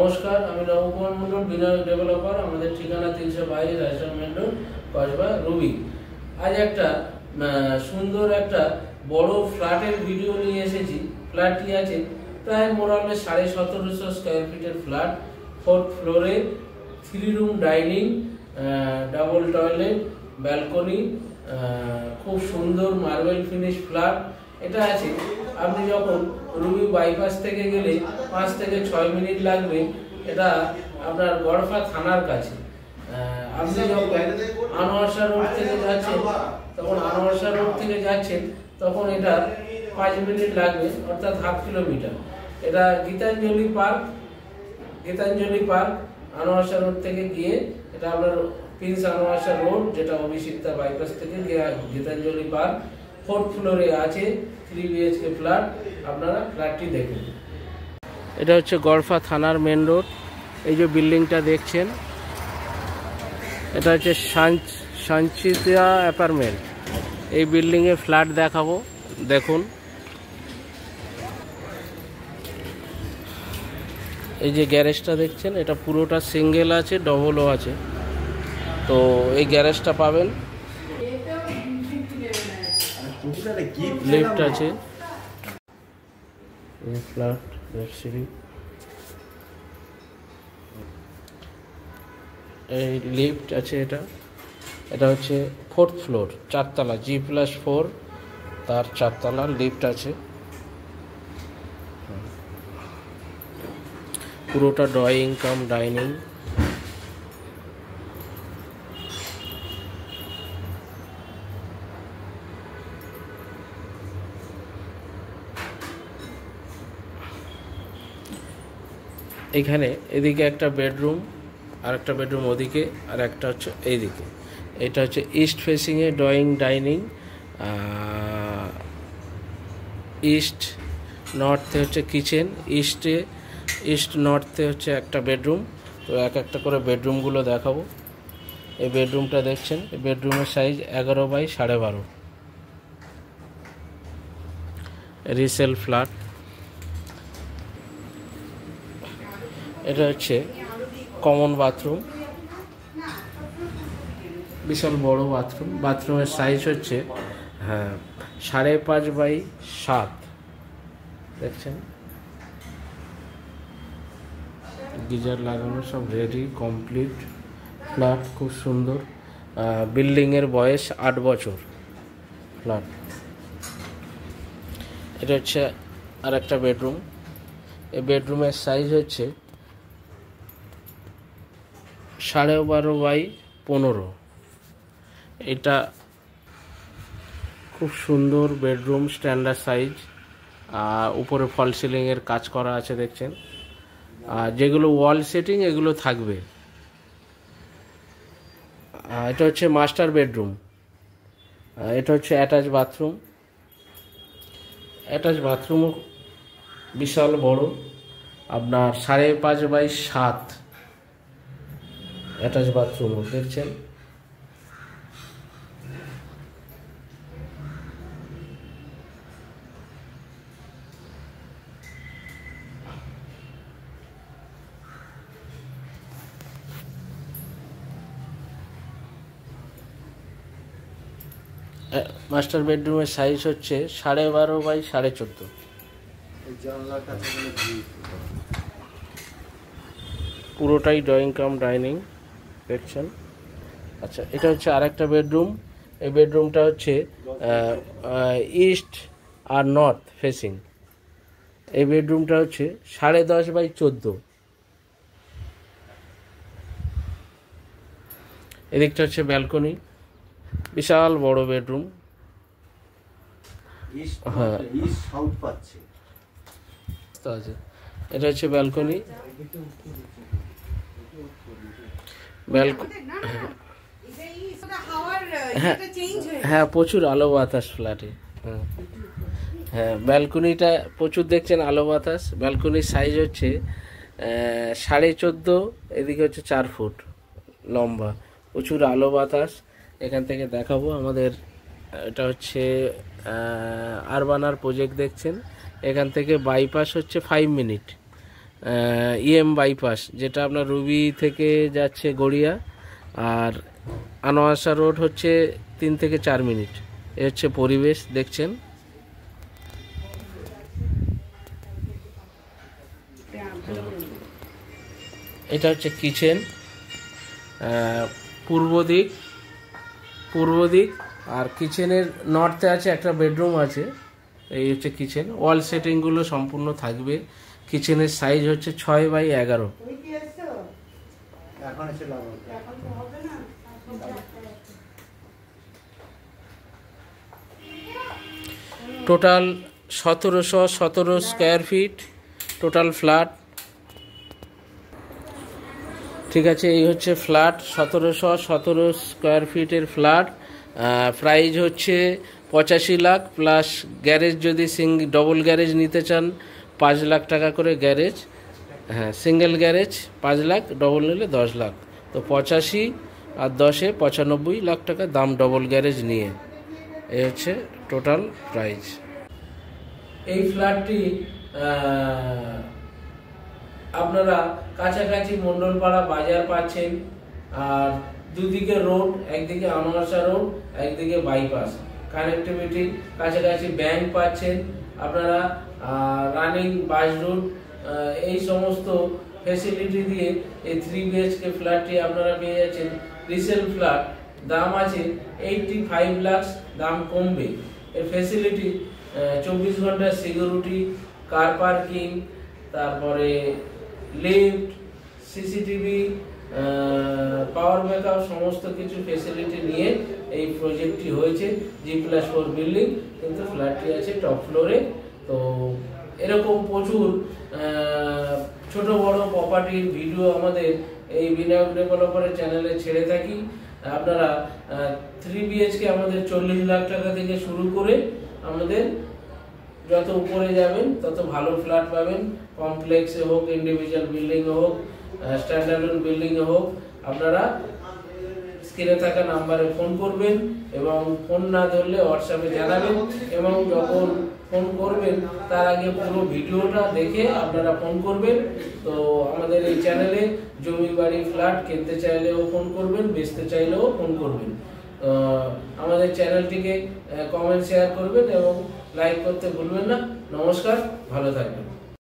নমস্কার, আমি নবকুমার মন্ডল, বিনয় ডেভেলপার। আমাদের ঠিকানা 322 রাজস্থান মেন রোড, কসবা, রুবি। আজ একটা সুন্দর একটা বড় ফ্ল্যাটের ভিডিও নিয়ে এসেছি। ফ্ল্যাটটি আছে প্রায় মোরালে 1750 স্কোয়ার ফিটের ফ্ল্যাট। 4th ফ্লোরে 3 room dining, double toilet, balcony, খুব সুন্দর মার্বেল ফিনিশ ফ্ল্যাট। এটা আছে আপনি যখন রুবি বাইপাস থেকে গেলে 5 থেকে 6 মিনিট লাগবে। এটা আপনার গড়ফা থানার কাছে। আপনি যখন আনোয়ারশাহ রোড থেকে যাচ্ছেন তখন এটা 5 মিনিট লাগবে, অর্থাৎ ½ কিলোমিটার। এটা গীতাঞ্জলি পার্ক আনোয়ারশাহ রোড থেকে গিয়ে এটা আপনার প্রিন্স আনোয়ারশাহ রোড, যেটা অভিষিক্তা বাইপাস থেকে গীতাঞ্জলি পার্ক। 4th ফ্লোরে আছে 3 BHK ফ্ল্যাট। আপনারা ফ্ল্যাটটি দেখুন। এটা হচ্ছে গড়ফা থানার মেন রোড। এই যে বিল্ডিংটা দেখছেন, এটা হচ্ছে সঞ্চিতা অ্যাপার্টমেন্ট। এই বিল্ডিংয়ে ফ্ল্যাট দেখাবো, দেখুন। এই যে গ্যারেজটা দেখছেন, এটা পুরোটা সিঙ্গেল আছে, ডবলও আছে। তো এই গ্যারেজটা পাবেন, লিফট আছে, ফ্ল্যাট সিঁড়ি, এই লিফট আছে। এটা হচ্ছে 4th ফ্লোর, 4 তলা, G+4 তার 4 তলা লিফট আছে। পুরোটা ড্রয়িং কাম ডাইনিং। এখানে এদিকে একটা বেডরুম, আর একটা বেডরুম ওদিকে, আর একটা হচ্ছে এইদিকে। এটা হচ্ছে ইস্ট ফেসিংয়ে ড্রয়িং ডাইনিং। ইস্ট নর্থে হচ্ছে কিচেন, ইস্ট নর্থে হচ্ছে একটা বেডরুম। তো একটা করে বেডরুমগুলো দেখাবো। এই বেডরুমটা দেখছেন, এই বেডরুমের সাইজ 11x12.5, রিসেল ফ্ল্যাট। এটা হচ্ছে কমন বাথরুম, বিশাল বড় বাথরুম। বাথরুমের সাইজ হচ্ছে 5.5x7, দেখছেন। গিজার লাগানো, সব রেডি কমপ্লিট ফ্ল্যাট, খুব সুন্দর। বিল্ডিংয়ের বয়স 8 বছর ফ্ল্যাট। এটা হচ্ছে আর একটা বেডরুম। এই বেডরুমের সাইজ হচ্ছে 12.5x15। এটা খুব সুন্দর বেডরুম, স্ট্যান্ডার্ড সাইজ। উপরে ফল সিলিংয়ের কাজ করা আছে, দেখছেন। আর যেগুলো ওয়াল সেটিং, এগুলো থাকবে। এটা হচ্ছে মাস্টার বেডরুম। এটা হচ্ছে অ্যাটাচ বাথরুমও বিশাল বড়, আপনার 5.5x7 অ্যাটাচ বাথরুমও, দেখছেন। মাস্টার বেডরুমের সাইজ হচ্ছে 12.5x14। পুরোটাই ড্রয়িং কাম ডাইনিং, দেখছেন। আচ্ছা, এটা হচ্ছে আরেকটা বেডরুম। এই বেডরুমটা হচ্ছে ইস্ট আর নর্থ ফেসিং। এই বেডরুমটা হচ্ছে 10.5x14। এদিকটা হচ্ছে ব্যালকনি, বিশাল বড় বেডরুম। হ্যাঁ, এটা হচ্ছে ব্যালকনি। হ্যাঁ, প্রচুর আলো বাতাস ফ্ল্যাটে। হ্যাঁ, ব্যালকনিটা প্রচুর, দেখছেন, আলো বাতাস। ব্যালকনির সাইজ হচ্ছে 14.5, এদিকে হচ্ছে 4 ফুট লম্বা, প্রচুর আলো বাতাস। এখান থেকে দেখাবো আমাদের, এটা হচ্ছে আরবানার প্রজেক্ট, দেখছেন। এখান থেকে বাইপাস হচ্ছে 5 মিনিট, EM বাইপাস, যেটা আপনার রুবি থেকে যাচ্ছে গড়িয়া, আর আনোয়ারশা রোড হচ্ছে 3 থেকে 4 মিনিট। এ হচ্ছে পরিবেশ দেখছেন। এটা হচ্ছে কিচেন, পূর্ব দিক, আর কিচেনের নর্থে আছে একটা বেডরুম আছে। এই হচ্ছে কিচেন, ওয়াল সেটিংগুলো সম্পূর্ণ থাকবে। কিচেনের সাইজ হচ্ছে 6x11। Total 1717 square feet total flat. ঠিক আছে, এই হচ্ছে ফ্ল্যাট, 1717 স্কোয়ার ফিটের ফ্ল্যাট। প্রাইস হচ্ছে 85 লাখ প্লাস গ্যারেজ, যদি ডবল গ্যারেজ নিতে চান 5 লাখ টাকা করে গ্যারেজ। হ্যাঁ, সিঙ্গেল গ্যারেজ 5 লাখ, ডবল নিলে 10 লাখ। তো 85 আর 10-এ 95 লাখ টাকা দাম ডবল গ্যারেজ নিয়ে। এই হচ্ছে টোটাল প্রাইস। এই ফ্ল্যাটটি আপনারা কাছাকাছি মণ্ডলপাড়া বাজার পাচ্ছেন, আর দুদিকে রোড, একদিকে আনোয়ারশা রোড, একদিকে বাইপাস কানেক্টিভিটি, কাছাকাছি ব্যাংক পাচ্ছেন আপনারা, রানিং বাস রুট, এই সমস্ত ফ্যাসিলিটি দিয়ে এই 3 BHK ফ্ল্যাটটি আপনারা পেয়ে যাচ্ছেন। রিসেল ফ্ল্যাট, দাম আছে 85 লাখ, দাম কমবে। এর ফ্যাসিলিটি 24 ঘন্টা সিকিউরিটি, কার পার্কিং, তারপরে লিফট, সিসিটিভি, পাওয়ার ব্যাকআপ, সমস্ত কিছু ফ্যাসিলিটি নিয়ে এই প্রজেক্টটি হয়েছে। G+4 বিল্ডিং, কিন্তু ফ্ল্যাটটি আছে টপ ফ্লোরে। তো এরকম প্রচুর ছোট বড় প্রপার্টির ভিডিও আমাদের এই বিনায়ক ডেভেলপারের চ্যানেলে ছেড়ে থাকি। আপনারা 3 BHK আমাদের 40 লাখ টাকা থেকে শুরু করে আমাদের যত উপরে যাবেন তত ভালো ফ্ল্যাট পাবেন। কমপ্লেক্সে হোক, ইন্ডিভিজুয়াল বিল্ডিংয়ে হোক, স্ট্যান্ডার্ড বিল্ডিংয়ে হোক, আপনারা স্ক্রিনে থাকা নাম্বারে ফোন করবেন, এবং ফোন না ধরলে হোয়াটসঅ্যাপে জানাবেন, এবং যখন ফোন করবেন তার আগে পুরো ভিডিওটা দেখে আপনারা ফোন করবেন। তো আমাদের এই চ্যানেলে জমি বাড়ি ফ্ল্যাট কিনতে চাইলেও ফোন করবেন, বেচতে চাইলেও ফোন করবেন। আমাদের চ্যানেলটিকে কমেন্ট শেয়ার করবেন এবং লাইক করতে ভুলবেন না। নমস্কার, ভালো থাকবেন।